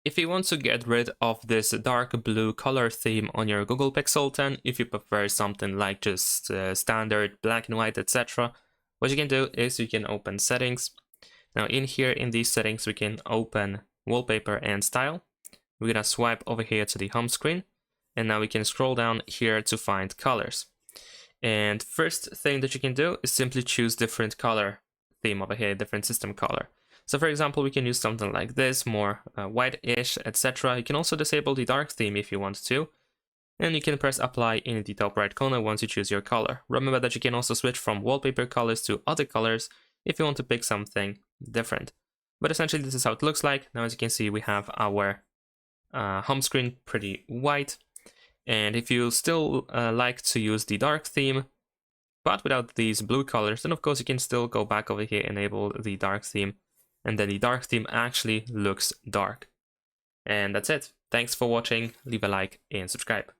If you want to get rid of this dark blue color theme on your Google Pixel 10, if you prefer something like just standard black and white, etc., what you can do is you can open settings. Now in here, in these settings, we can open wallpaper and style. We're gonna swipe over here to the home screen, and now we can scroll down here to find colors. And first thing that you can do is simply choose different color theme over here, different system color. So for example, we can use something like this, more white-ish, etc. You can also disable the dark theme if you want to, and you can press apply in the top right corner once you choose your color. Remember that you can also switch from wallpaper colors to other colors if you want to pick something different. But essentially this is how it looks like. Now as you can see, we have our home screen pretty white. And if you still like to use the dark theme, but without these blue colors, then of course you can still go back over here, enable the dark theme, and then the dark theme actually looks dark. And that's it. Thanks for watching, leave a like and subscribe.